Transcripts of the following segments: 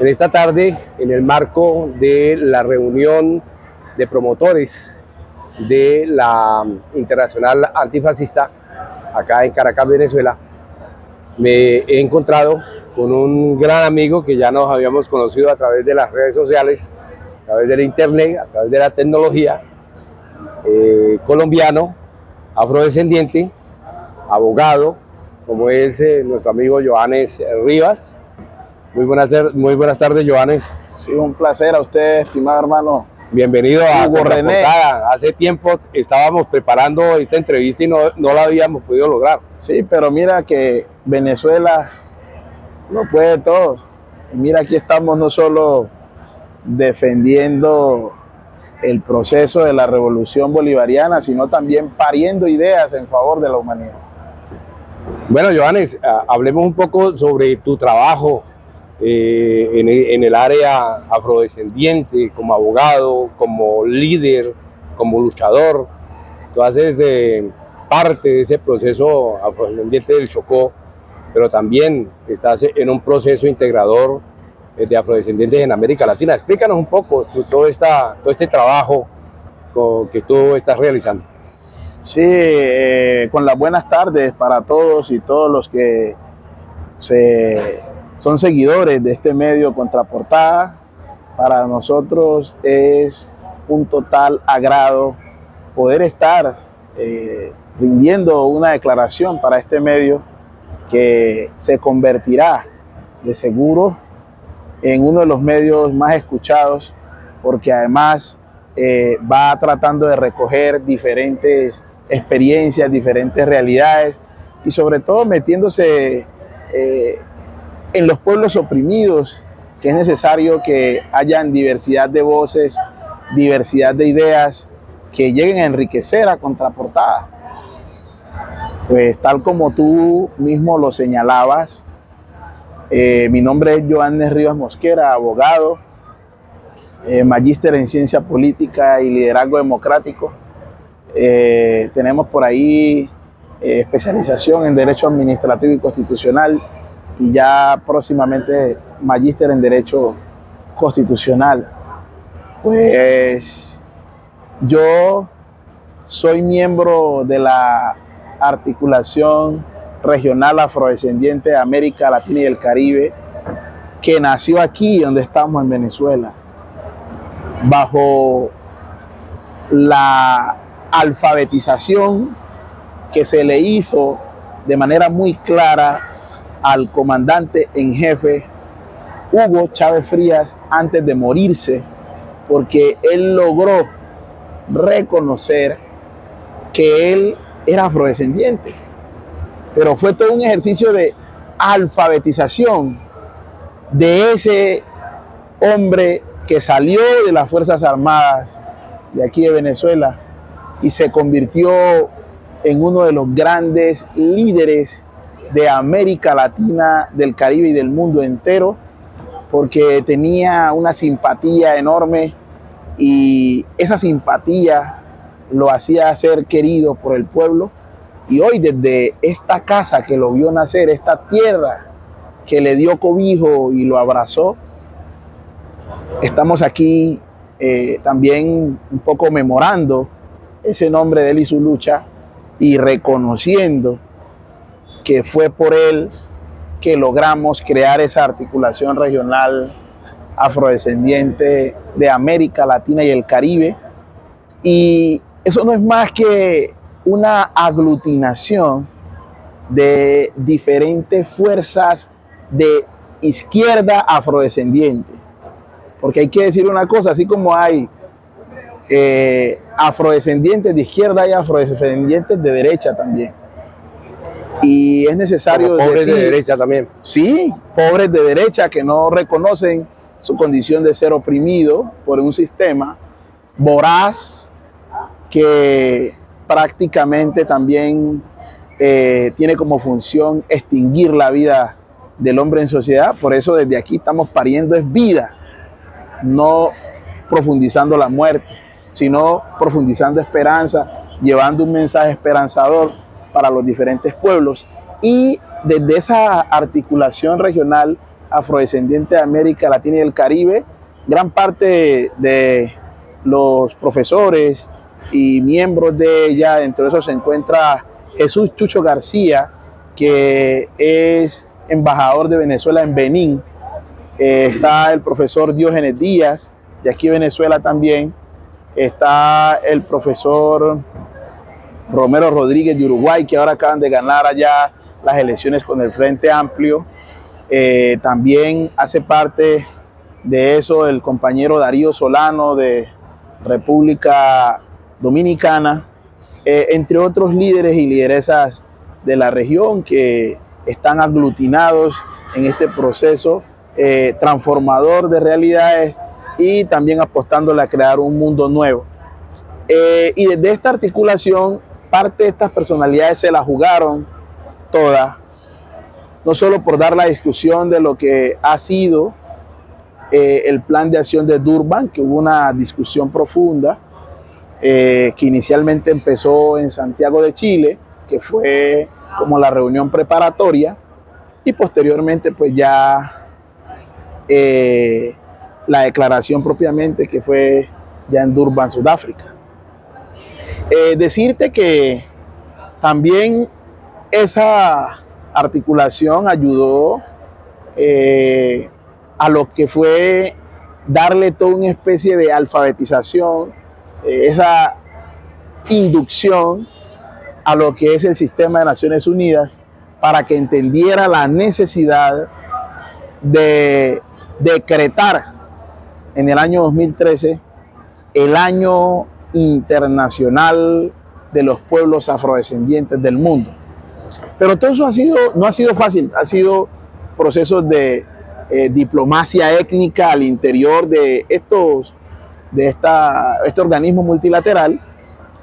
En esta tarde, en el marco de la reunión de promotores de la Internacional Antifascista, acá en Caracas, Venezuela, me he encontrado con un gran amigo que ya nos habíamos conocido a través de las redes sociales, a través del internet, a través de la tecnología, colombiano, afrodescendiente, abogado, como es nuestro amigo Johannes Rivas. Muy buenas tardes, Johannes. Sí, un placer a usted, estimado hermano. Bienvenido a Contraportada. Hace tiempo estábamos preparando esta entrevista y no la habíamos podido lograr. Sí, pero mira que Venezuela lo puede todo. Y mira, aquí estamos no solo defendiendo el proceso de la revolución bolivariana, sino también pariendo ideas en favor de la humanidad. Bueno, Johannes, hablemos un poco sobre tu trabajo en el área afrodescendiente, como abogado, como líder, como luchador. Tú haces parte de ese proceso afrodescendiente del Chocó, pero también estás en un proceso integrador de afrodescendientes en América Latina. Explícanos un poco todo este trabajo que tú estás realizando. Sí, con las buenas tardes para todos y todos los que son seguidores de este medio Contraportada. Para nosotros es un total agrado poder estar rindiendo una declaración para este medio que se convertirá de seguro en uno de los medios más escuchados, porque además va tratando de recoger diferentes experiencias, diferentes realidades y sobre todo metiéndose en los pueblos oprimidos, que es necesario que hayan diversidad de voces, diversidad de ideas que lleguen a enriquecer a Contraportada. Pues tal como tú mismo lo señalabas, mi nombre es Johannes Rivas Mosquera, abogado, magíster en ciencia política y liderazgo democrático. Tenemos por ahí especialización en derecho administrativo y constitucional y ya próximamente magíster en derecho constitucional. Pues yo soy miembro de la articulación regional afrodescendiente de América Latina y el Caribe, que nació aquí donde estamos en Venezuela, bajo la alfabetización que se le hizo de manera muy clara al comandante en jefe Hugo Chávez Frías antes de morirse, porque él logró reconocer que él era afrodescendiente, pero fue todo un ejercicio de alfabetización de ese hombre que salió de las Fuerzas Armadas de aquí de Venezuela y se convirtió en uno de los grandes líderes de América Latina, del Caribe y del mundo entero, porque tenía una simpatía enorme y esa simpatía lo hacía ser querido por el pueblo. Y hoy, desde esta casa que lo vio nacer, esta tierra que le dio cobijo y lo abrazó, estamos aquí también un poco memorando ese nombre de él y su lucha y reconociendo que fue por él que logramos crear esa articulación regional afrodescendiente de América Latina y el Caribe. Y eso no es más que una aglutinación de diferentes fuerzas de izquierda afrodescendiente. Porque hay que decir una cosa, así como hay afrodescendientes de izquierda, hay afrodescendientes de derecha también. Y es necesario como pobres de derecha también. Sí, pobres de derecha que no reconocen su condición de ser oprimido por un sistema voraz que prácticamente también tiene como función extinguir la vida del hombre en sociedad. Por eso desde aquí estamos pariendo es vida, no profundizando la muerte, sino profundizando esperanza, llevando un mensaje esperanzador para los diferentes pueblos. Y desde esa articulación regional afrodescendientes de América Latina y el Caribe. Gran parte de los profesores y miembros de ella, dentro de eso se encuentra Jesús Chucho García, que es embajador de Venezuela en Benín. Está el profesor Diógenes Díaz, de aquí Venezuela también. Está el profesor Romero Rodríguez de Uruguay, que ahora acaban de ganar allá las elecciones con el Frente Amplio. También hace parte de eso el compañero Darío Solano de República Dominicana, entre otros líderes y lideresas de la región que están aglutinados en este proceso transformador de realidades y también apostándole a crear un mundo nuevo. Y desde esta articulación, parte de estas personalidades se la jugaron todas, no solo por dar la discusión de lo que ha sido el plan de acción de Durban, que hubo una discusión profunda, que inicialmente empezó en Santiago de Chile, que fue como la reunión preparatoria, y posteriormente pues ya la declaración propiamente, que fue ya en Durban, Sudáfrica. Decirte que también esa articulación ayudó a lo que fue darle toda una especie de alfabetización, esa inducción a lo que es el sistema de Naciones Unidas, para que entendiera la necesidad de decretar en el año 2013 el Año Internacional de los Pueblos Afrodescendientes del mundo. Pero todo eso no ha sido fácil, ha sido procesos de diplomacia étnica al interior de este organismo multilateral,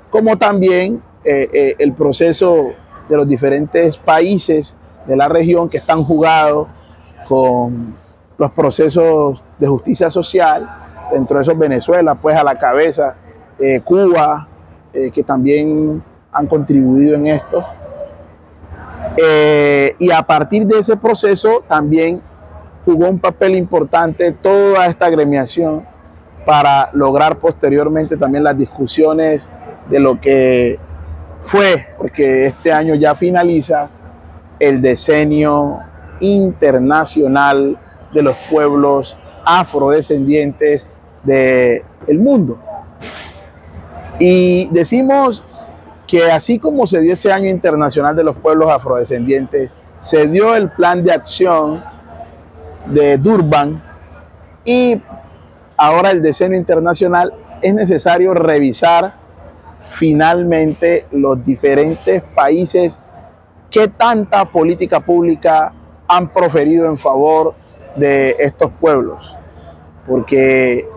como también el proceso de los diferentes países de la región que están jugados con los procesos de justicia social, dentro de esos Venezuela, pues a la cabeza, Cuba, que también han contribuido en esto. Y a partir de ese proceso también jugó un papel importante toda esta agremiación para lograr posteriormente también las discusiones de lo que fue, porque este año ya finaliza, el Decenio Internacional de los Pueblos Afrodescendientes del mundo. Y decimos que así como se dio ese Año Internacional de los Pueblos Afrodescendientes, se dio el plan de acción de Durban y ahora el Decenio Internacional, es necesario revisar finalmente los diferentes países qué tanta política pública han proferido en favor de estos pueblos. Porque,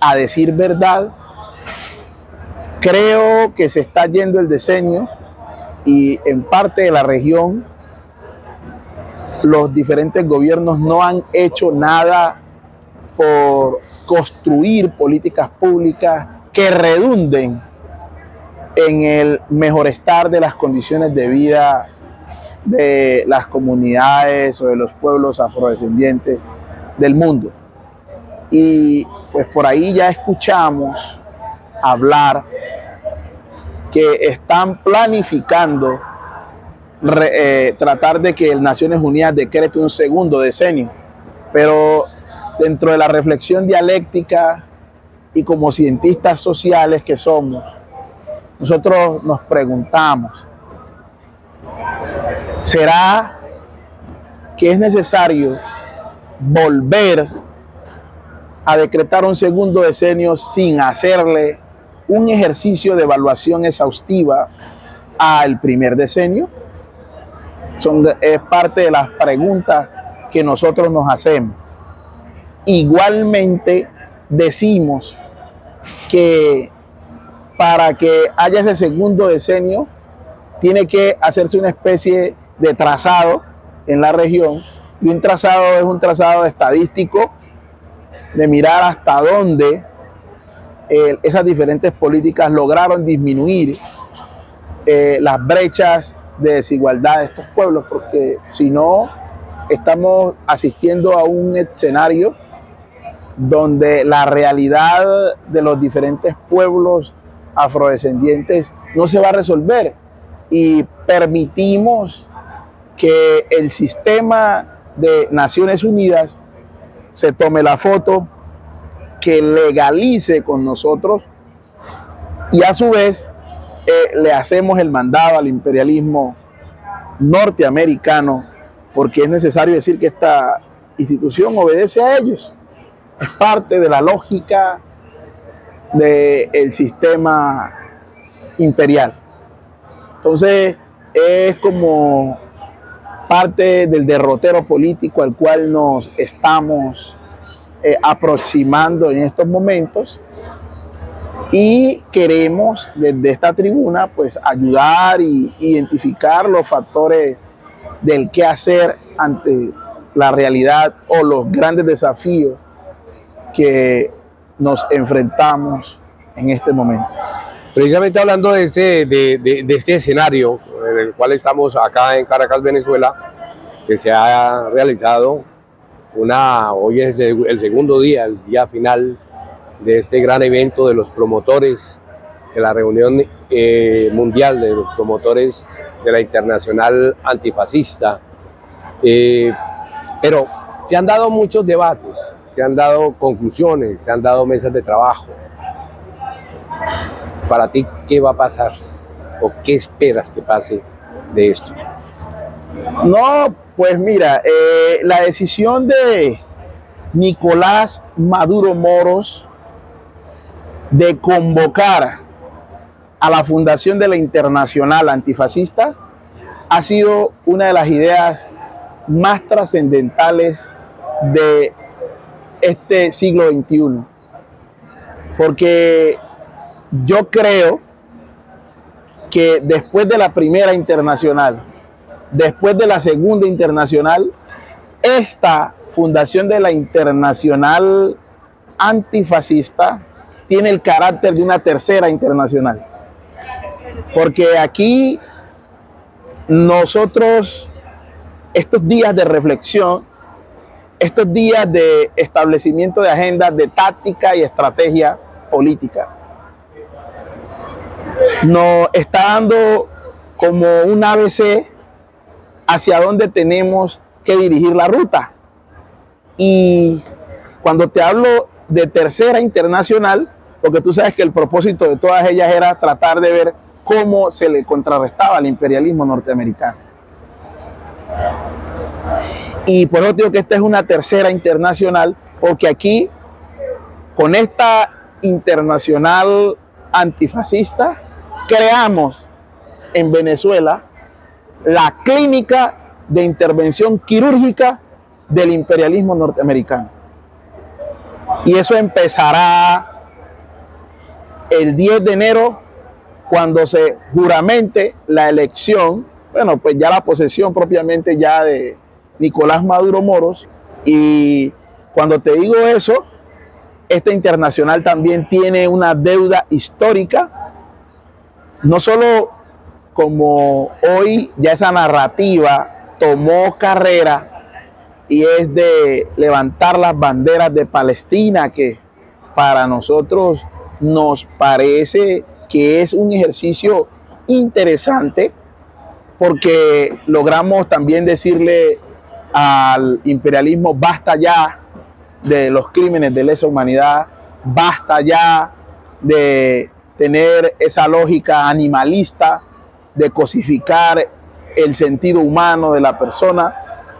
a decir verdad, creo que se está yendo el decenio y en parte de la región los diferentes gobiernos no han hecho nada por construir políticas públicas que redunden en el mejorestar de las condiciones de vida de las comunidades o de los pueblos afrodescendientes del mundo. Y pues por ahí ya escuchamos hablar que están planificando tratar de que Naciones Unidas decrete un segundo decenio, pero dentro de la reflexión dialéctica y como cientistas sociales que somos, nosotros nos preguntamos, ¿será que es necesario volver a decretar un segundo decenio sin hacerle un ejercicio de evaluación exhaustiva al primer decenio? Es parte de las preguntas que nosotros nos hacemos. Igualmente decimos que para que haya ese segundo decenio tiene que hacerse una especie de trazado en la región, y un trazado es un trazado estadístico de mirar hasta dónde esas diferentes políticas lograron disminuir las brechas de desigualdad de estos pueblos, porque si no, estamos asistiendo a un escenario donde la realidad de los diferentes pueblos afrodescendientes no se va a resolver y permitimos que el sistema de Naciones Unidas se tome la foto, que legalice con nosotros y a su vez le hacemos el mandado al imperialismo norteamericano, porque es necesario decir que esta institución obedece a ellos. Es parte de la lógica del sistema imperial. Entonces, es como parte del derrotero político al cual nos estamos aproximando en estos momentos, y queremos desde esta tribuna pues ayudar y identificar los factores del qué hacer ante la realidad o los grandes desafíos que nos enfrentamos en este momento. Precisamente hablando de este escenario en el cual estamos acá en Caracas, Venezuela, que se ha realizado hoy es el segundo día, el día final de este gran evento de los promotores, de la reunión mundial de los promotores de la Internacional Antifascista. Pero se han dado muchos debates, se han dado conclusiones, se han dado mesas de trabajo. Para ti, ¿qué va a pasar? ¿O qué esperas que pase de esto? No, pues mira, la decisión de Nicolás Maduro Moros de convocar a la fundación de la Internacional Antifascista ha sido una de las ideas más trascendentales de este siglo XXI, porque yo creo que después de la primera internacional, después de la segunda internacional, esta fundación de la Internacional Antifascista tiene el carácter de una tercera internacional. Porque aquí nosotros, estos días de reflexión, estos días de establecimiento de agendas, de táctica y estrategia política, nos está dando como un ABC hacia dónde tenemos que dirigir la ruta. Y cuando te hablo de tercera internacional, porque tú sabes que el propósito de todas ellas era tratar de ver cómo se le contrarrestaba al imperialismo norteamericano. Y por eso digo que esta es una tercera internacional, porque aquí, con esta internacional antifascista, creamos en Venezuela la clínica de intervención quirúrgica del imperialismo norteamericano. Y eso empezará el 10 de enero, cuando se juramente la elección, bueno, pues ya la posesión propiamente ya de Nicolás Maduro Moros. Y cuando te digo eso, esta internacional también tiene una deuda histórica, no solo como hoy ya esa narrativa tomó carrera y es de levantar las banderas de Palestina, que para nosotros nos parece que es un ejercicio interesante, porque logramos también decirle al imperialismo: basta ya de los crímenes de lesa humanidad, basta ya de tener esa lógica animalista de cosificar el sentido humano de la persona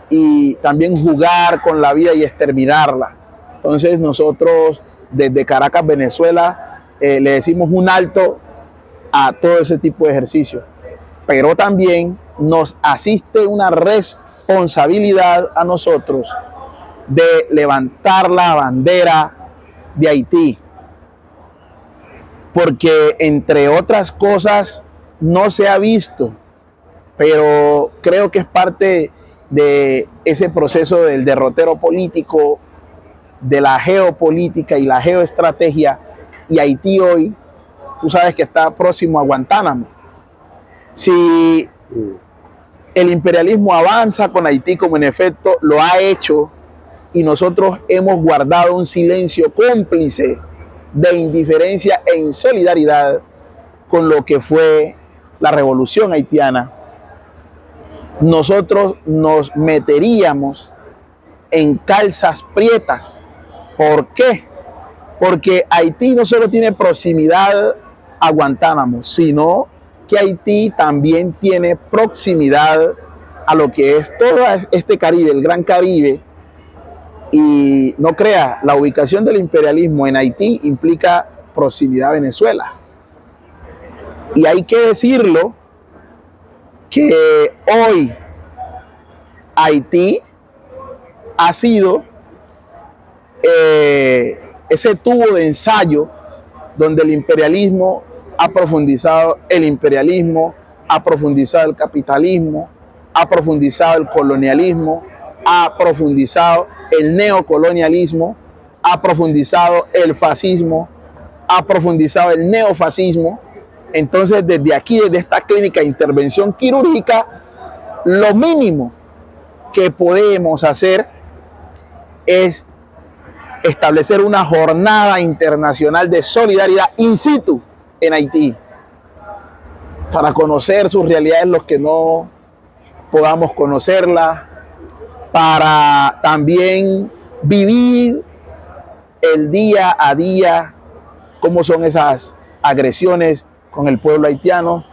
y también jugar con la vida y exterminarla. Entonces nosotros desde Caracas, Venezuela, le decimos un alto a todo ese tipo de ejercicio, pero también nos asiste una responsabilidad a nosotros de levantar la bandera de Haití, porque entre otras cosas no se ha visto, pero creo que es parte de ese proceso del derrotero político, de la geopolítica y la geoestrategia. Y Haití hoy, tú sabes que está próximo a Guantánamo. Si El imperialismo avanza con Haití como en efecto lo ha hecho y nosotros hemos guardado un silencio cómplice de indiferencia e insolidaridad con lo que fue la revolución haitiana. Nosotros nos meteríamos en calzas prietas. ¿Por qué? Porque Haití no solo tiene proximidad a Guantánamo, sino que Haití también tiene proximidad a lo que es todo este Caribe, el Gran Caribe. Y no crea, la ubicación del imperialismo en Haití implica proximidad a Venezuela. Y hay que decirlo que hoy Haití ha sido ese tubo de ensayo donde el imperialismo ha profundizado, ha profundizado el capitalismo, ha profundizado el colonialismo, ha profundizado el neocolonialismo, ha profundizado el fascismo, ha profundizado el neofascismo. Entonces, desde aquí, desde esta clínica de intervención quirúrgica, lo mínimo que podemos hacer es establecer una jornada internacional de solidaridad in situ en Haití, para conocer sus realidades, los que no podamos conocerlas, para también vivir el día a día, cómo son esas agresiones con el pueblo haitiano.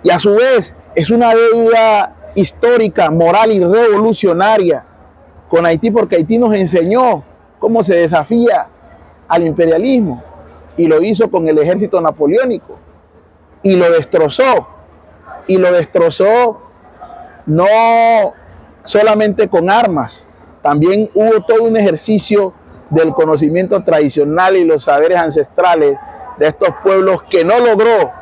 Y a su vez es una deuda histórica, moral y revolucionaria con Haití, porque Haití nos enseñó cómo se desafía al imperialismo, y lo hizo con el ejército napoleónico, y lo destrozó no solamente con armas, también hubo todo un ejercicio del conocimiento tradicional y los saberes ancestrales de estos pueblos que no logró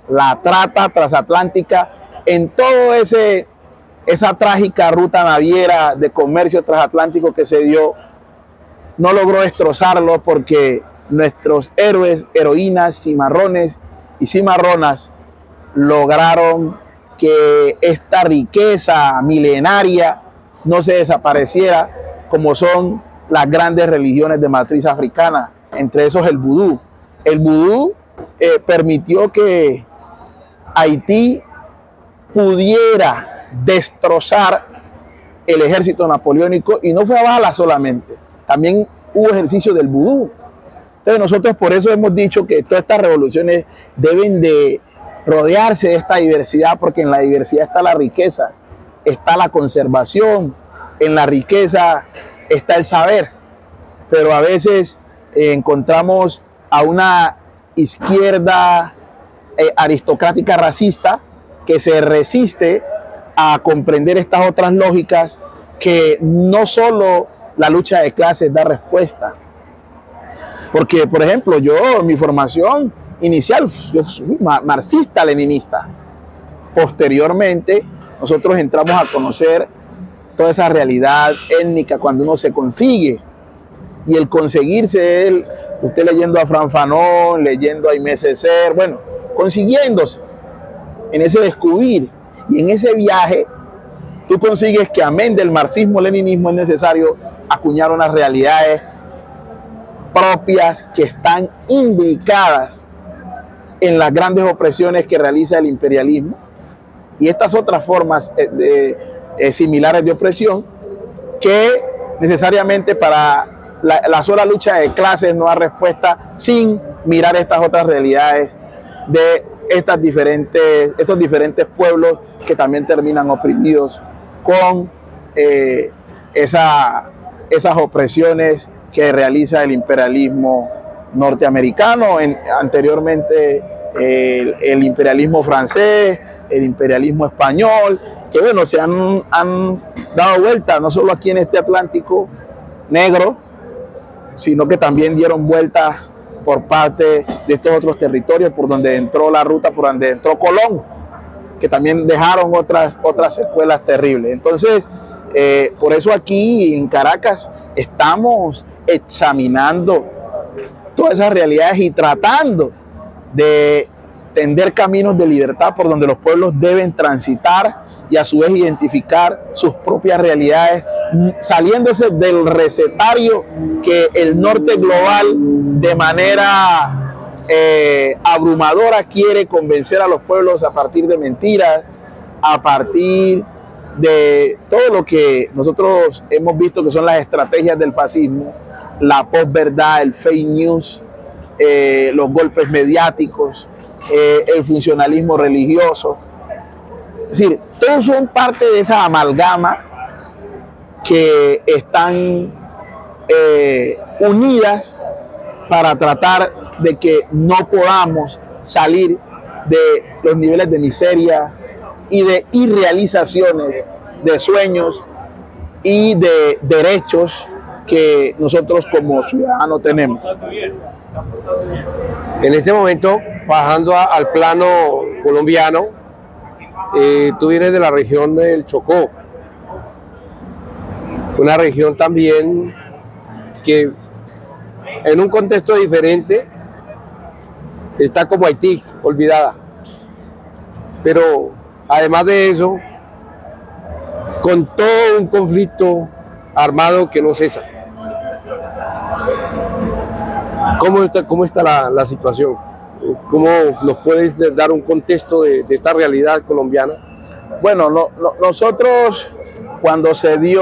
la trata transatlántica en todo esa trágica ruta naviera de comercio transatlántico que se dio. No logró destrozarlo porque nuestros héroes, heroínas, cimarrones y cimarronas lograron que esta riqueza milenaria no se desapareciera, como son las grandes religiones de matriz africana, entre esos el vudú. El vudú permitió que Haití pudiera destrozar el ejército napoleónico, y no fue a bala solamente, también hubo ejercicio del vudú. Entonces nosotros por eso hemos dicho que todas estas revoluciones deben de rodearse de esta diversidad, porque en la diversidad está la riqueza, está la conservación, en la riqueza está el saber, pero a veces encontramos a una izquierda aristocrática racista que se resiste a comprender estas otras lógicas, que no solo la lucha de clases da respuesta. Porque, por ejemplo, yo en mi formación inicial, yo fui marxista-leninista. Posteriormente, nosotros entramos a conocer toda esa realidad étnica cuando uno se consigue. Y el conseguirse, usted leyendo a Fran Fanon, leyendo a Aimé Césaire, bueno, consiguiéndose en ese descubrir y en ese viaje, tú consigues que amén del marxismo-leninismo es necesario acuñar unas realidades propias que están imbricadas en las grandes opresiones que realiza el imperialismo y estas otras formas similares de opresión, que necesariamente para la sola lucha de clases no da respuesta sin mirar estas otras realidades de estos diferentes pueblos que también terminan oprimidos con esas opresiones que realiza el imperialismo norteamericano, anteriormente el imperialismo francés, el imperialismo español, que bueno, se han dado vuelta no solo aquí en este Atlántico negro, sino que también dieron vueltas por parte de estos otros territorios por donde entró la ruta, por donde entró Colón, que también dejaron otras secuelas terribles. Entonces, por eso aquí en Caracas estamos examinando todas esas realidades y tratando de tender caminos de libertad por donde los pueblos deben transitar y a su vez identificar sus propias realidades, saliéndose del recetario que el norte global de manera abrumadora quiere convencer a los pueblos a partir de mentiras, a partir de todo lo que nosotros hemos visto que son las estrategias del fascismo, la posverdad, el fake news, los golpes mediáticos, el funcionalismo religioso. Es decir, todos son parte de esa amalgama que están unidas para tratar de que no podamos salir de los niveles de miseria y de irrealizaciones de sueños y de derechos que nosotros como ciudadanos tenemos. En este momento, bajando al plano colombiano, tú vienes de la región del Chocó, una región también que en un contexto diferente está como Haití, olvidada. Pero además de eso, con todo un conflicto armado que no cesa. ¿Cómo está la situación? ¿Cómo nos puedes dar un contexto de esta realidad colombiana? Bueno, nosotros cuando se dio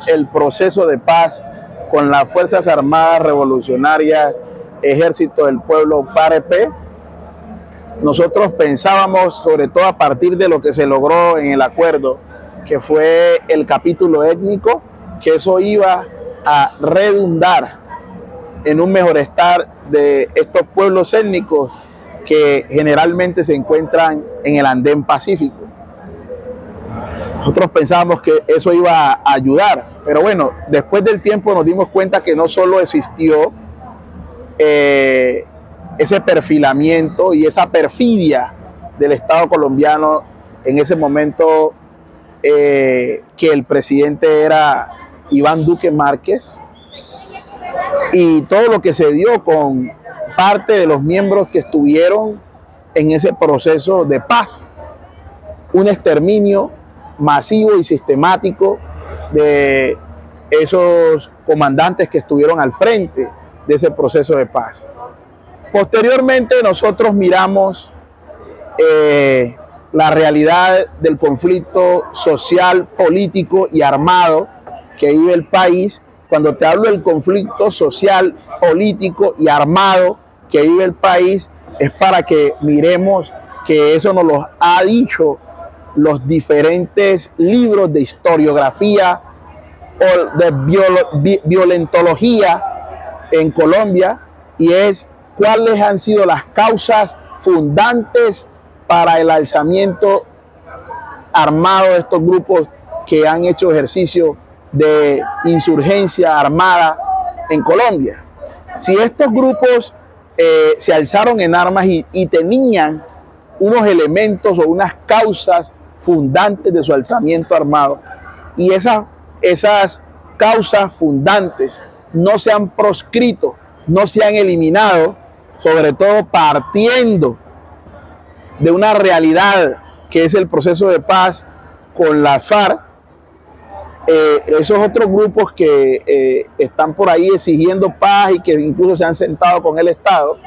el proceso de paz con las Fuerzas Armadas Revolucionarias, Ejército del Pueblo, FAREP, nosotros pensábamos, sobre todo a partir de lo que se logró en el acuerdo, que fue el capítulo étnico, que eso iba a redundar en un mejorestar de estos pueblos étnicos que generalmente se encuentran en el andén pacífico. Nosotros pensábamos que eso iba a ayudar, pero bueno, después del tiempo nos dimos cuenta que no solo existió ese perfilamiento y esa perfidia del Estado colombiano en ese momento, que el presidente era Iván Duque Márquez, y todo lo que se dio con parte de los miembros que estuvieron en ese proceso de paz, un exterminio masivo y sistemático de esos comandantes que estuvieron al frente de ese proceso de paz. Posteriormente nosotros miramos la realidad del conflicto social, político y armado que vive el país. Cuando te hablo del conflicto social, político y armado que vive el país, es para que miremos que eso nos lo ha dicho los diferentes libros de historiografía o de violentología en Colombia, y es cuáles han sido las causas fundantes para el alzamiento armado de estos grupos que han hecho ejercicio de insurgencia armada en Colombia. Si estos grupos se alzaron en armas y tenían unos elementos o unas causas fundantes de su alzamiento armado, y esas causas fundantes no se han proscrito, no se han eliminado, sobre todo partiendo de una realidad que es el proceso de paz con la FARC, esos otros grupos que están por ahí exigiendo paz y que incluso se han sentado con el Estado,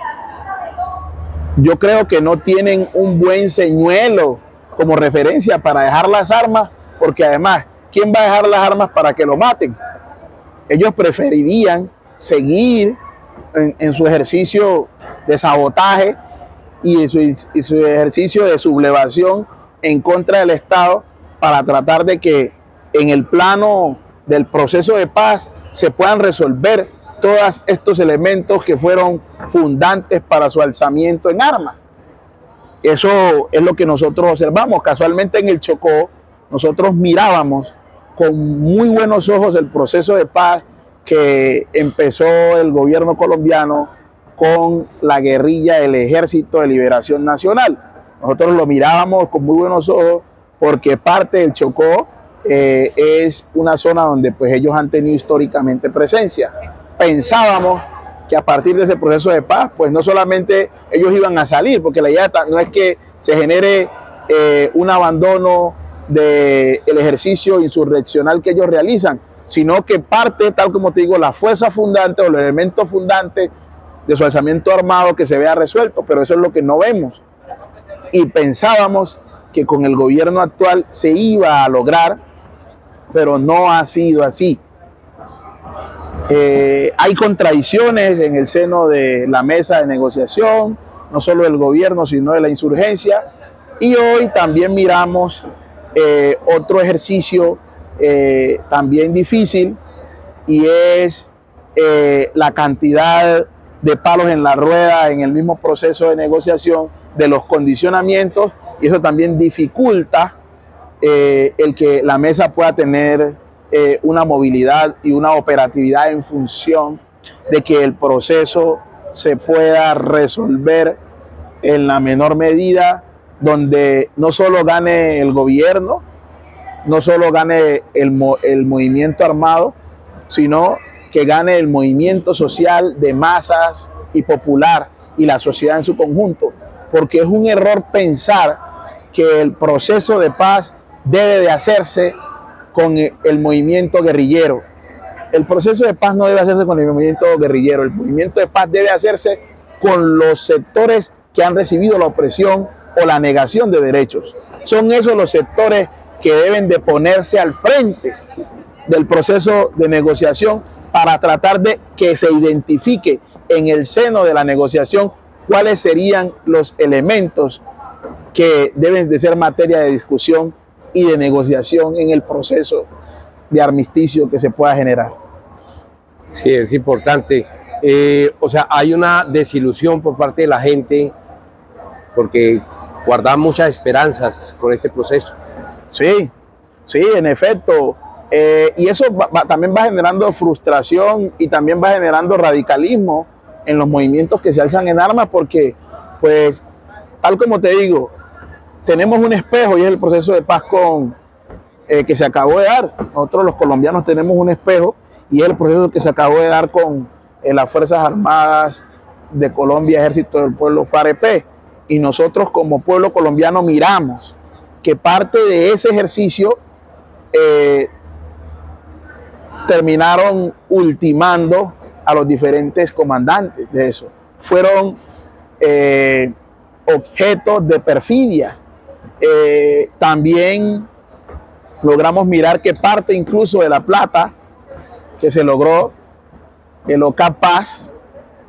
yo creo que no tienen un buen señuelo como referencia para dejar las armas, porque además, ¿quién va a dejar las armas para que lo maten? Ellos preferirían seguir en su ejercicio de sabotaje y su ejercicio de sublevación en contra del Estado, para tratar de que en el plano del proceso de paz se puedan resolver todos estos elementos que fueron fundantes para su alzamiento en armas. Eso es lo que nosotros observamos. Casualmente en el Chocó nosotros mirábamos con muy buenos ojos el proceso de paz que empezó el gobierno colombiano con la guerrilla del Ejército de Liberación Nacional. Nosotros lo mirábamos con muy buenos ojos porque parte del Chocó es una zona donde pues ellos han tenido históricamente presencia. Pensábamos que a partir de ese proceso de paz, pues no solamente ellos iban a salir, porque la idea no es que se genere un abandono del ejercicio insurreccional que ellos realizan, sino que parte, tal como te digo, la fuerza fundante o los elementos fundantes de su alzamiento armado que se vea resuelto, pero eso es lo que no vemos. Y pensábamos que con el gobierno actual se iba a lograr, pero no ha sido así. Hay contradicciones en el seno de la mesa de negociación, no solo del gobierno, sino de la insurgencia. Y hoy también miramos otro ejercicio también difícil, y es la cantidad de palos en la rueda en el mismo proceso de negociación, de los condicionamientos, y eso también dificulta el que la mesa pueda tener una movilidad y una operatividad en función de que el proceso se pueda resolver en la menor medida, donde no solo gane el gobierno, no solo gane el movimiento armado, sino que gane el movimiento social de masas y popular y la sociedad en su conjunto, porque es un error pensar que el proceso de paz debe de hacerse con el movimiento guerrillero. El proceso de paz no debe hacerse con el movimiento guerrillero, el movimiento de paz debe hacerse con los sectores que han recibido la opresión o la negación de derechos. Son esos los sectores que deben de ponerse al frente del proceso de negociación para tratar de que se identifique en el seno de la negociación cuáles serían los elementos que deben de ser materia de discusión y de negociación en el proceso de armisticio que se pueda generar. Sí, es importante. O sea, hay una desilusión por parte de la gente porque guardaban muchas esperanzas con este proceso. Sí, sí, en efecto. Y eso también va generando frustración y también va generando radicalismo en los movimientos que se alzan en armas, porque, pues, tal como te digo, tenemos un espejo y es el proceso de paz que se acabó de dar. Nosotros los colombianos tenemos un espejo y es el proceso que se acabó de dar con las Fuerzas Armadas de Colombia, Ejército del Pueblo, FAREP. Y nosotros como pueblo colombiano miramos que parte de ese ejercicio terminaron ultimando a los diferentes comandantes de eso. Fueron objetos de perfidia. También logramos mirar que parte incluso de la plata que se logró, el OCA-Paz,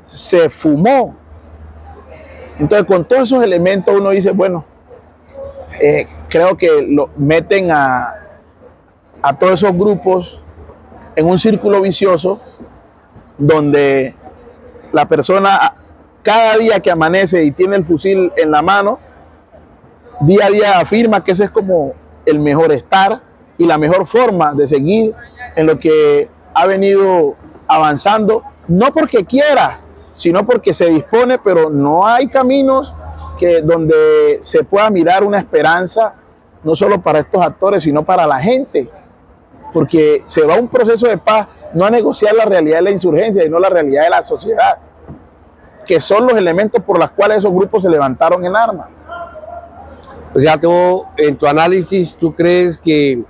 se fumó. Entonces, con todos esos elementos uno dice, bueno, creo que lo meten a todos esos grupos en un círculo vicioso donde la persona cada día que amanece y tiene el fusil en la mano, día a día afirma que ese es como el mejor estar y la mejor forma de seguir en lo que ha venido avanzando, no porque quiera, sino porque se dispone, pero no hay caminos donde se pueda mirar una esperanza, no solo para estos actores, sino para la gente, porque se va a un proceso de paz no a negociar la realidad de la insurgencia, sino la realidad de la sociedad, que son los elementos por los cuales esos grupos se levantaron en armas. O sea, en tu análisis, ¿tú crees que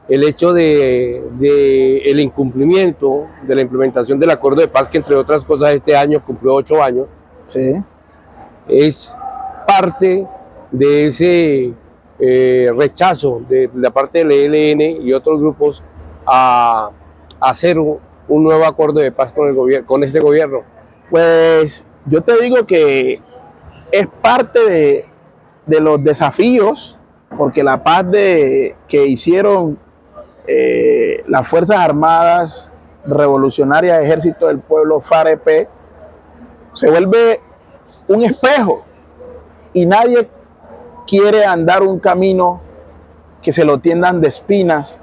el hecho de el incumplimiento de la implementación del acuerdo de paz, que entre otras cosas este año cumplió 8 años, sí, es parte de ese rechazo de la parte del ELN y otros grupos a hacer un nuevo acuerdo de paz con el gobierno, con este gobierno? Pues yo te digo que es parte de los desafíos, porque la paz que hicieron las Fuerzas Armadas Revolucionarias, Ejército del Pueblo, FAREP, se vuelve un espejo y nadie quiere andar un camino que se lo tiendan de espinas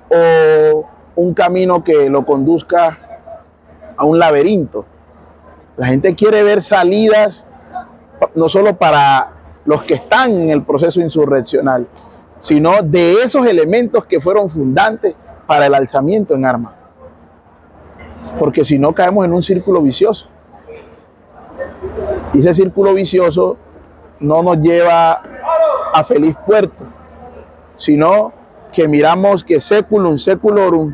o un camino que lo conduzca a un laberinto. La gente quiere ver salidas no solo para los que están en el proceso insurreccional, sino de esos elementos que fueron fundantes para el alzamiento en armas. Porque si no caemos en un círculo vicioso. Y ese círculo vicioso no nos lleva a feliz puerto. sino que miramos que seculum seculorum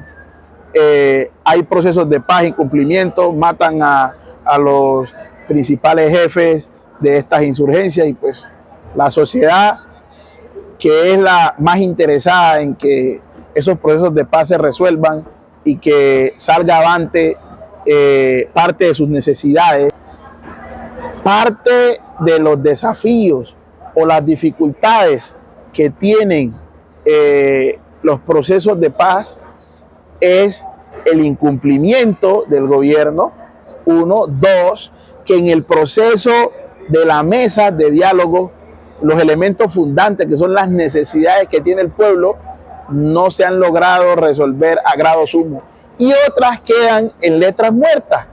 hay procesos de paz y cumplimiento, matan a los principales jefes de estas insurgencias y pues la sociedad, que es la más interesada en que esos procesos de paz se resuelvan y que salga avante parte de sus necesidades, parte de los desafíos o las dificultades que tienen los procesos de paz es el incumplimiento del gobierno, uno, dos, que en el proceso de la mesa de diálogo los elementos fundantes, que son las necesidades que tiene el pueblo, no se han logrado resolver a grado sumo. Y otras quedan en letras muertas,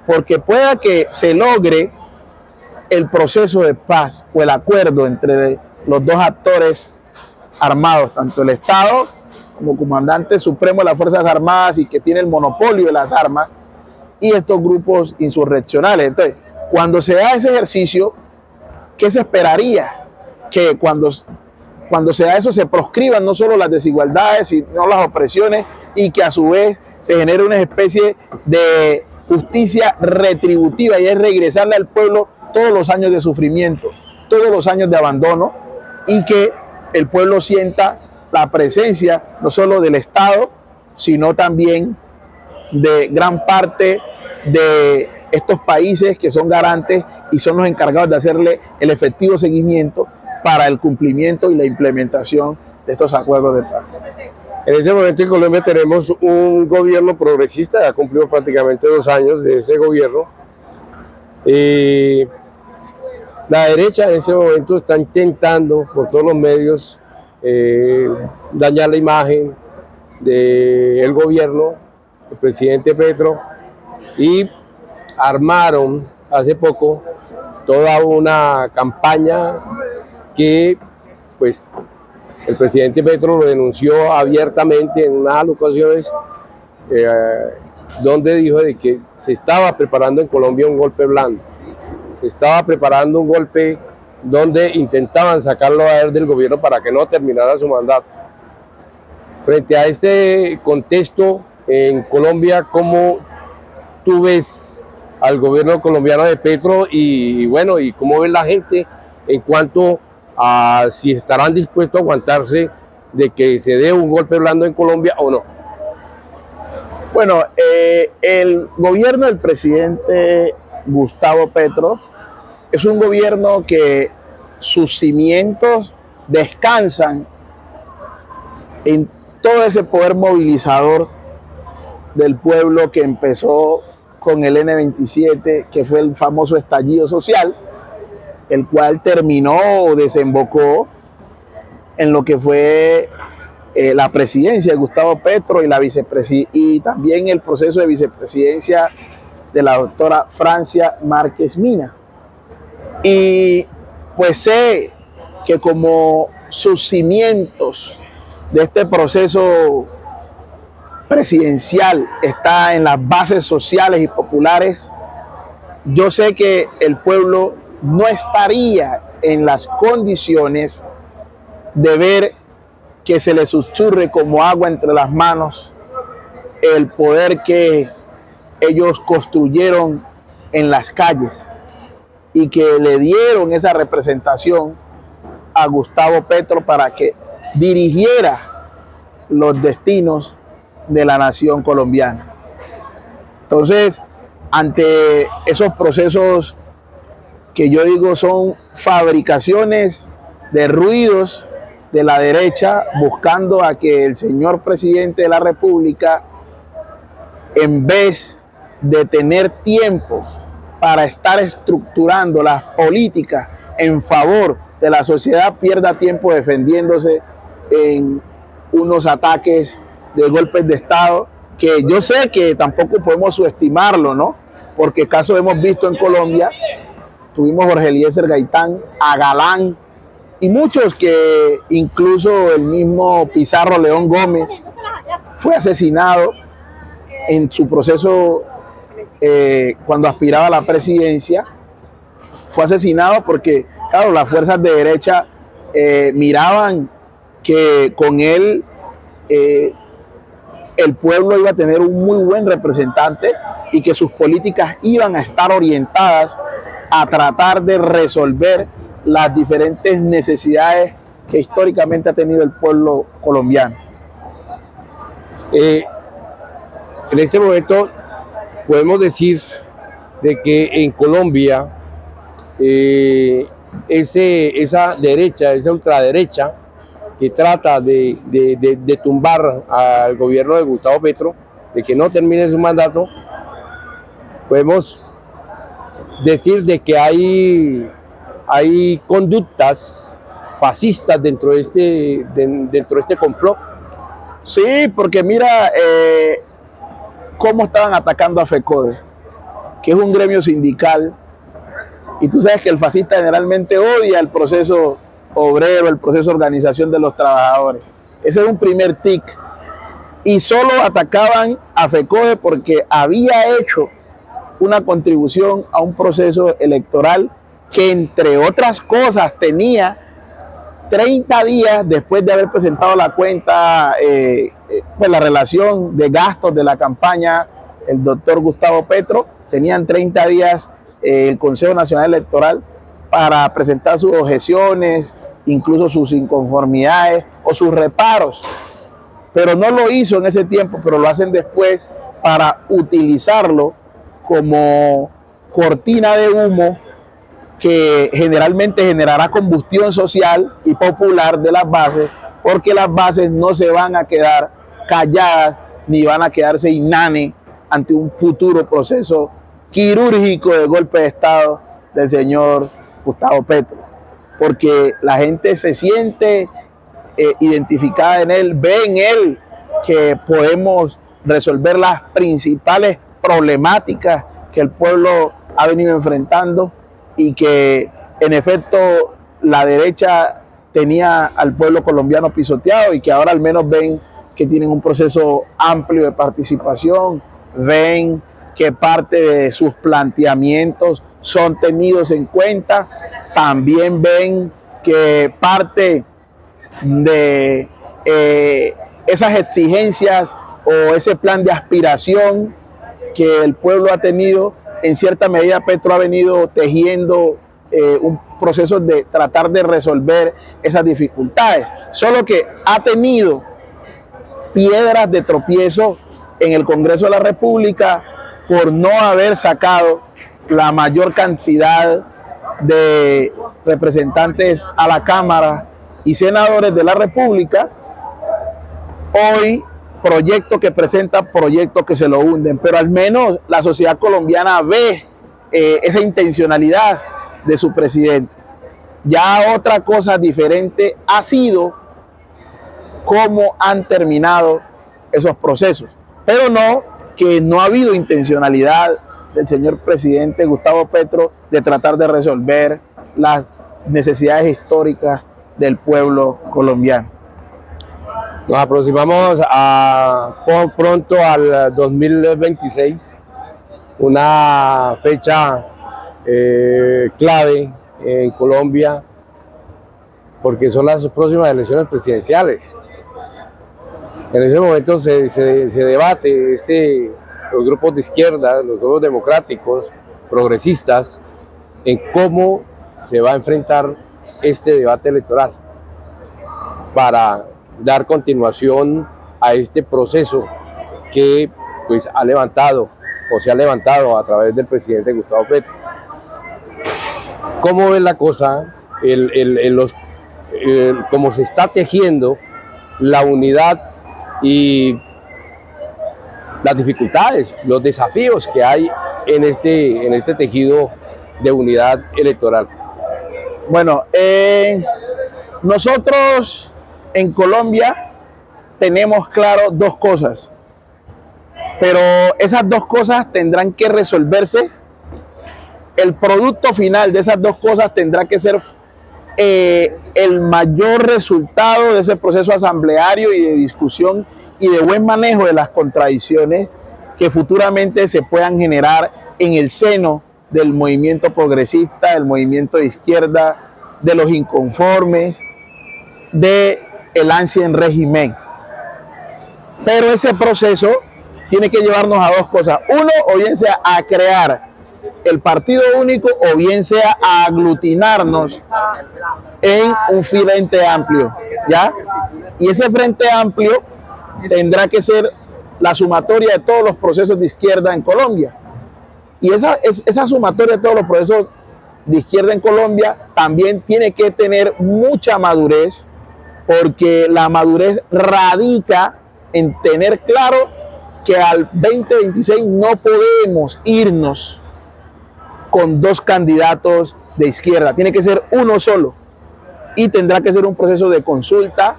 porque pueda que se logre el proceso de paz o el acuerdo entre los dos actores armados, tanto el Estado como comandante supremo de las Fuerzas Armadas y que tiene el monopolio de las armas, y estos grupos insurreccionales. Entonces, cuando se da ese ejercicio, ¿qué se esperaría? Que cuando se da eso se proscriban no solo las desigualdades, sino las opresiones, y que a su vez se genere una especie de justicia retributiva, y es regresarle al pueblo todos los años de sufrimiento, todos los años de abandono, y que el pueblo sienta la presencia no solo del Estado, sino también de gran parte de estos países que son garantes y son los encargados de hacerle el efectivo seguimiento para el cumplimiento y la implementación de estos acuerdos de paz. En ese momento en Colombia tenemos un gobierno progresista, ya cumplimos prácticamente 2 años de ese gobierno. La derecha en ese momento está intentando por todos los medios dañar la imagen del gobierno, el presidente Petro, y armaron hace poco toda una campaña que pues el presidente Petro lo denunció abiertamente en unas ocasiones, donde dijo de que se estaba preparando en Colombia un golpe blando, se estaba preparando un golpe donde intentaban sacarlo a él del gobierno para que no terminara su mandato. Frente a este contexto en Colombia, ¿cómo tú ves al gobierno colombiano de Petro y bueno, y cómo ves la gente en cuanto a si estarán dispuestos a aguantarse de que se dé un golpe blando en Colombia o no? Bueno, el gobierno del presidente Gustavo Petro es un gobierno que sus cimientos descansan en todo ese poder movilizador del pueblo que empezó con el N-27, que fue el famoso estallido social, el cual terminó o desembocó en lo que fue la presidencia de Gustavo Petro y también el proceso de vicepresidencia de la doctora Francia Márquez Mina. Y pues sé que como sus cimientos de este proceso presidencial está en las bases sociales y populares, yo sé que el pueblo no estaría en las condiciones de ver que se le susurre como agua entre las manos el poder que ellos construyeron en las calles y que le dieron esa representación a Gustavo Petro para que dirigiera los destinos de la nación colombiana. Entonces, ante esos procesos que yo digo son fabricaciones de ruidos de la derecha, buscando a que el señor presidente de la República, en vez de tener tiempo para estar estructurando las políticas en favor de la sociedad, pierda tiempo defendiéndose en unos ataques de golpes de Estado, que yo sé que tampoco podemos subestimarlo, ¿no? Porque caso hemos visto en Colombia, tuvimos Jorge Eliezer Gaitán, a Galán, y muchos que incluso el mismo Pizarro León Gómez fue asesinado en su proceso cuando aspiraba a la presidencia, fue asesinado porque, claro, las fuerzas de derecha miraban que con él el pueblo iba a tener un muy buen representante y que sus políticas iban a estar orientadas a tratar de resolver las diferentes necesidades que históricamente ha tenido el pueblo colombiano. En este momento podemos decir de que en Colombia esa derecha, esa ultraderecha que trata de tumbar al gobierno de Gustavo Petro, de que no termine su mandato, podemos decir de que hay conductas fascistas dentro de este complot. Sí, porque mira cómo estaban atacando a FECODE, que es un gremio sindical, y tú sabes que el fascista generalmente odia el proceso obrero, el proceso de organización de los trabajadores. Ese es un primer tic. Y solo atacaban a FECODE porque había hecho una contribución a un proceso electoral que, entre otras cosas, tenía 30 días después de haber presentado la cuenta, pues la relación de gastos de la campaña, el doctor Gustavo Petro, tenían 30 días el Consejo Nacional Electoral para presentar sus objeciones, incluso sus inconformidades o sus reparos. Pero no lo hizo en ese tiempo, pero lo hacen después para utilizarlo como cortina de humo que generalmente generará combustión social y popular de las bases, porque las bases no se van a quedar calladas ni van a quedarse inanes ante un futuro proceso quirúrgico de golpe de Estado del señor Gustavo Petro, porque la gente se siente identificada en él, ve en él que podemos resolver las principales problemáticas que el pueblo ha venido enfrentando y que en efecto la derecha tenía al pueblo colombiano pisoteado y que ahora al menos ven que tienen un proceso amplio de participación, ven que parte de sus planteamientos son tenidos en cuenta, también ven que parte de esas exigencias o ese plan de aspiración que el pueblo ha tenido, en cierta medida Petro ha venido tejiendo un proceso de tratar de resolver esas dificultades, solo que ha tenido piedras de tropiezo en el Congreso de la República por no haber sacado la mayor cantidad de representantes a la Cámara y senadores de la República. Hoy proyectos que presenta, proyectos que se lo hunden, pero al menos la sociedad colombiana ve esa intencionalidad de su presidente. Ya otra cosa diferente ha sido cómo han terminado esos procesos, pero no que no ha habido intencionalidad del señor presidente Gustavo Petro de tratar de resolver las necesidades históricas del pueblo colombiano. Nos aproximamos pronto al 2026, una fecha clave en Colombia, porque son las próximas elecciones presidenciales. En ese momento se debate los grupos de izquierda, los grupos democráticos, progresistas, en cómo se va a enfrentar este debate electoral para dar continuación a este proceso que pues se ha levantado a través del presidente Gustavo Petro. ¿Cómo ves la cosa? Cómo se está tejiendo la unidad y las dificultades, los desafíos que hay en este tejido de unidad electoral. Bueno, nosotros en Colombia tenemos claro dos cosas, pero esas dos cosas tendrán que resolverse. El producto final de esas dos cosas tendrá que ser el mayor resultado de ese proceso asambleario y de discusión y de buen manejo de las contradicciones que futuramente se puedan generar en el seno del movimiento progresista, del movimiento de izquierda, de los inconformes, de el Ancien régimen. Pero ese proceso tiene que llevarnos a dos cosas. Uno, o bien sea a crear el partido único, o bien sea a aglutinarnos en un frente amplio, ¿ya? Y ese frente amplio tendrá que ser la sumatoria de todos los procesos de izquierda en Colombia. Y esa sumatoria de todos los procesos de izquierda en Colombia también tiene que tener mucha madurez, porque la madurez radica en tener claro que al 2026 no podemos irnos con dos candidatos de izquierda, tiene que ser uno solo, y tendrá que ser un proceso de consulta.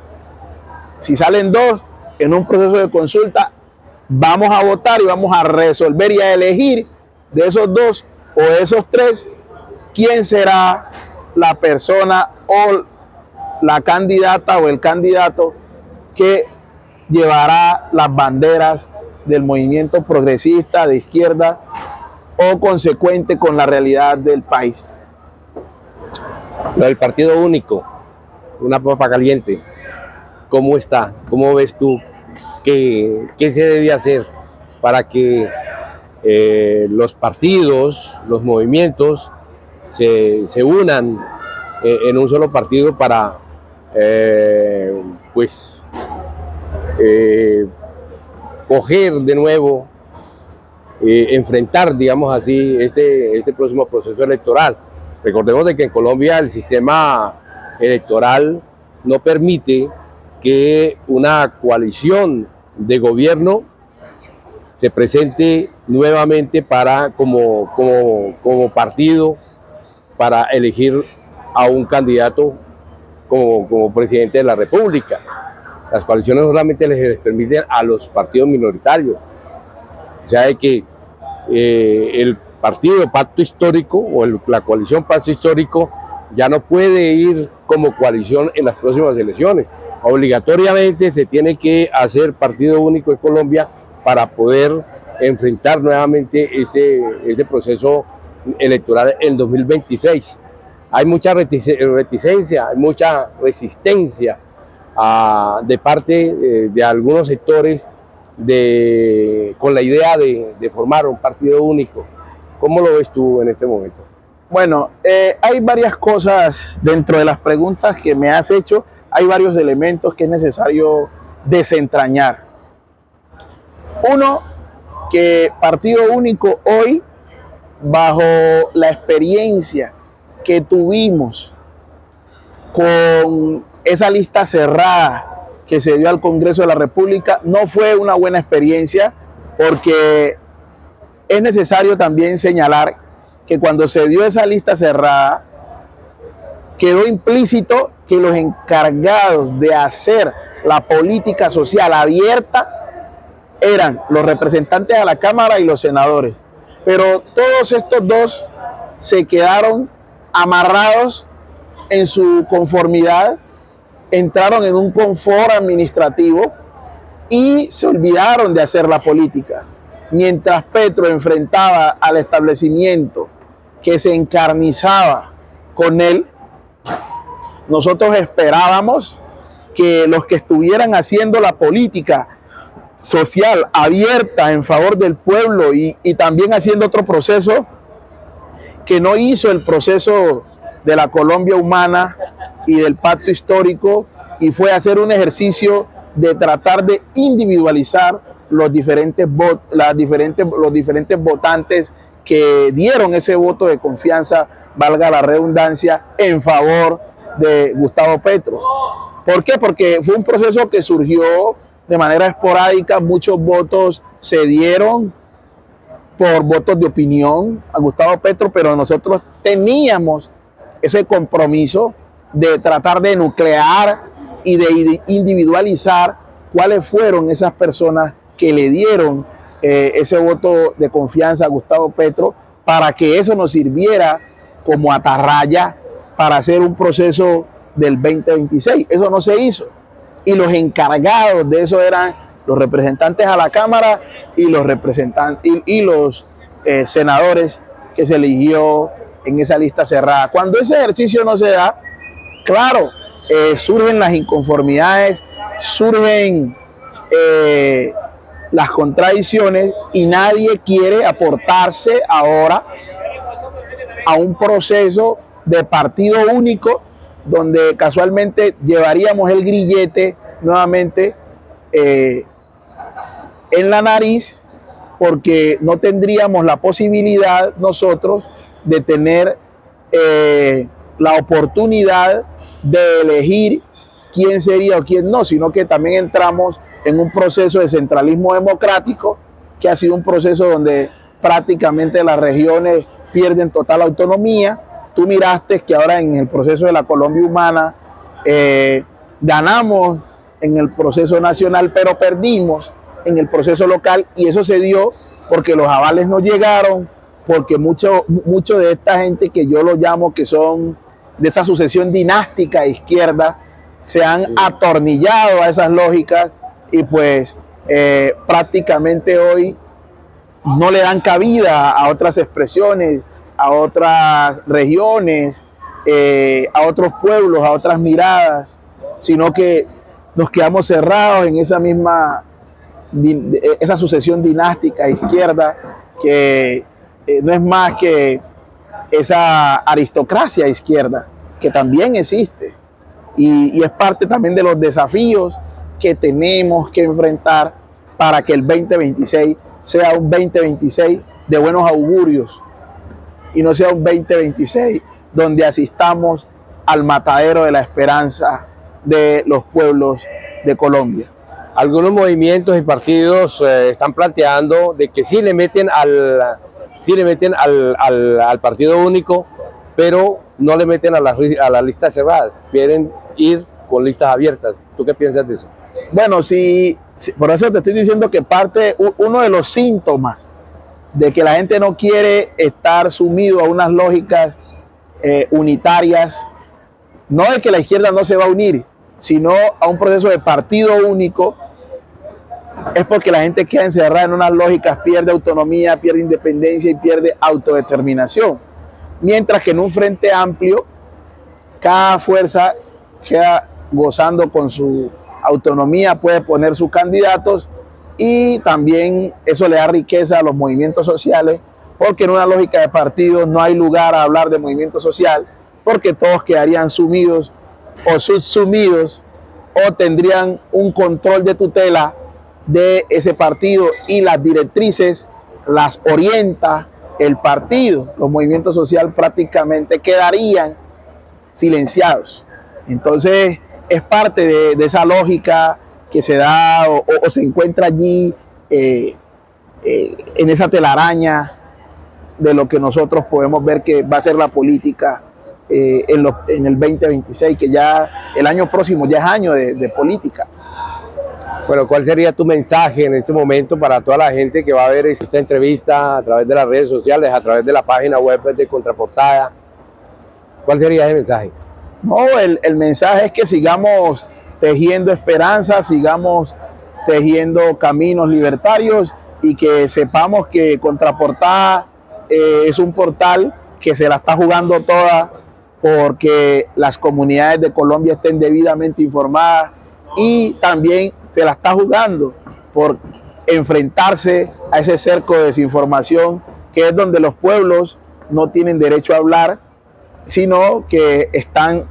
Si salen dos en un proceso de consulta, vamos a votar y vamos a resolver y a elegir de esos dos o de esos tres quién será la persona o la candidata o el candidato que llevará las banderas del movimiento progresista de izquierda o consecuente con la realidad del país. Lo del partido único, una papa caliente, ¿cómo está? ¿Cómo ves tú? ¿Qué se debe hacer para que los partidos, los movimientos se unan en un solo partido para coger de nuevo, enfrentar, digamos así, este próximo proceso electoral? Recordemos de que en Colombia el sistema electoral no permite que una coalición de gobierno se presente nuevamente como partido para elegir a un candidato como presidente de la República. Las coaliciones solamente les permiten a los partidos minoritarios. O sea, de que el partido Pacto Histórico o la coalición Pacto Histórico ya no puede ir como coalición en las próximas elecciones. Obligatoriamente se tiene que hacer partido único en Colombia para poder enfrentar nuevamente este proceso electoral en 2026. Hay mucha reticencia, hay mucha resistencia de parte de algunos sectores con la idea de formar un partido único. ¿Cómo lo ves tú en este momento? Bueno, hay varias cosas dentro de las preguntas que me has hecho. Hay varios elementos que es necesario desentrañar. Uno, que partido único hoy, bajo la experiencia que tuvimos con esa lista cerrada que se dio al Congreso de la República, no fue una buena experiencia, porque es necesario también señalar que cuando se dio esa lista cerrada, quedó implícito que los encargados de hacer la política social abierta eran los representantes a la Cámara y los senadores. Pero todos estos dos se quedaron amarrados en su conformidad, entraron en un confort administrativo y se olvidaron de hacer la política. Mientras Petro enfrentaba al establecimiento que se encarnizaba con él, nosotros esperábamos que los que estuvieran haciendo la política social abierta en favor del pueblo y también haciendo otro proceso que no hizo el proceso de la Colombia humana y del pacto histórico, y fue hacer un ejercicio de tratar de individualizar los diferentes votantes que dieron ese voto de confianza, valga la redundancia, en favor de Gustavo Petro. ¿Por qué? Porque fue un proceso que surgió de manera esporádica. Muchos votos se dieron por votos de opinión a Gustavo Petro, pero nosotros teníamos ese compromiso de tratar de nuclear y de individualizar cuáles fueron esas personas que le dieron ese voto de confianza a Gustavo Petro, para que eso nos sirviera como atarraya para hacer un proceso del 2026. Eso no se hizo, y los encargados de eso eran los representantes a la Cámara y los senadores que se eligió en esa lista cerrada. Cuando ese ejercicio no se da, claro, surgen las inconformidades, surgen las contradicciones y nadie quiere aportarse ahora a un proceso de partido único donde casualmente llevaríamos el grillete nuevamente en la nariz, porque no tendríamos la posibilidad nosotros de tener la oportunidad de elegir quién sería o quién no, sino que también entramos en un proceso de centralismo democrático que ha sido un proceso donde prácticamente las regiones pierden total autonomía. Tú miraste que ahora en el proceso de la Colombia Humana ganamos en el proceso nacional, pero perdimos en el proceso local, y eso se dio porque los avales no llegaron, porque mucho de esta gente que yo lo llamo que son de esa sucesión dinástica izquierda se han atornillado a esas lógicas y pues prácticamente hoy no le dan cabida a otras expresiones, a otras regiones, a otros pueblos, a otras miradas, sino que nos quedamos cerrados en esa misma, esa sucesión dinástica izquierda que no es más que esa aristocracia izquierda que también existe y es parte también de los desafíos que tenemos que enfrentar para que el 2026 sea un 2026 de buenos augurios y no sea un 2026 donde asistamos al matadero de la esperanza de los pueblos de Colombia. Algunos movimientos y partidos están planteando de que sí le meten al partido único, pero no le meten a las listas cerradas, quieren ir con listas abiertas. ¿Tú qué piensas de eso? Bueno, sí, por eso te estoy diciendo que uno de los síntomas de que la gente no quiere estar sumido a unas lógicas unitarias, no de que la izquierda no se va a unir, sino a un proceso de partido único, es porque la gente queda encerrada en unas lógicas, pierde autonomía, pierde independencia y pierde autodeterminación. Mientras que en un frente amplio, cada fuerza queda gozando con su autonomía, puede poner sus candidatos y también eso le da riqueza a los movimientos sociales, porque en una lógica de partidos no hay lugar a hablar de movimiento social, porque todos quedarían sumidos o subsumidos o tendrían un control de tutela de ese partido y las directrices las orienta el partido. Los movimientos sociales prácticamente quedarían silenciados. Entonces es parte de esa lógica que se da o se encuentra allí en esa telaraña de lo que nosotros podemos ver que va a ser la política en el 2026, que ya el año próximo ya es año de política. Bueno, ¿cuál sería tu mensaje en este momento para toda la gente que va a ver esta entrevista a través de las redes sociales, a través de la página web de Contraportada? ¿Cuál sería ese mensaje? No, el mensaje es que sigamos tejiendo esperanza, sigamos tejiendo caminos libertarios y que sepamos que Contraportada es un portal que se la está jugando toda porque las comunidades de Colombia estén debidamente informadas y también se la está jugando por enfrentarse a ese cerco de desinformación que es donde los pueblos no tienen derecho a hablar, sino que están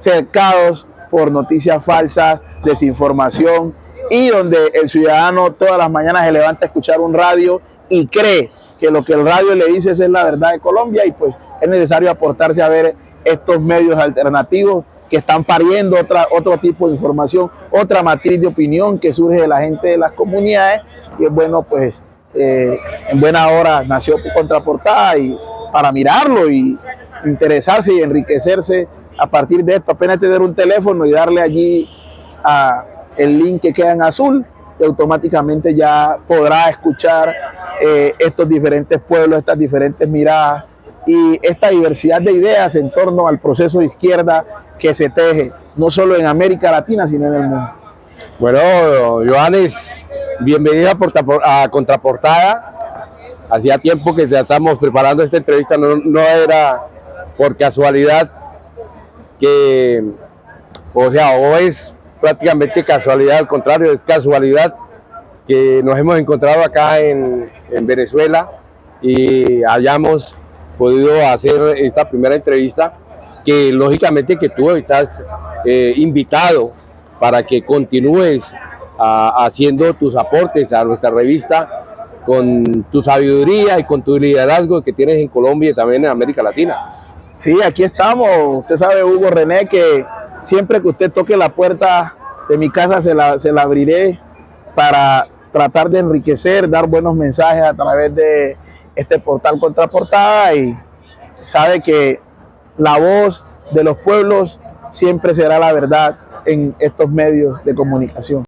cercados por noticias falsas, desinformación, y donde el ciudadano todas las mañanas se levanta a escuchar un radio y cree que lo que el radio le dice es la verdad de Colombia, y pues es necesario aportarse a ver estos medios alternativos que están pariendo otro tipo de información, otra matriz de opinión que surge de la gente de las comunidades, y es bueno, pues en buena hora nació Contraportada y para mirarlo y interesarse y enriquecerse a partir de esto. Apenas tener un teléfono y darle allí el link que queda en azul y automáticamente ya podrá escuchar estos diferentes pueblos, estas diferentes miradas y esta diversidad de ideas en torno al proceso de izquierda que se teje no solo en América Latina sino en el mundo. Bueno, Johannes, bienvenido a Contraportada. Hacía tiempo que ya estamos preparando esta entrevista, no era por casualidad que O sea, o es prácticamente casualidad, al contrario, es casualidad que nos hemos encontrado acá en Venezuela y hayamos podido hacer esta primera entrevista, que lógicamente que tú estás invitado para que continúes haciendo tus aportes a nuestra revista con tu sabiduría y con tu liderazgo que tienes en Colombia y también en América Latina. Sí, aquí estamos. Usted sabe, Hugo René, que siempre que usted toque la puerta de mi casa se la abriré para tratar de enriquecer, dar buenos mensajes a través de este portal Contraportada, y sabe que la voz de los pueblos siempre será la verdad en estos medios de comunicación.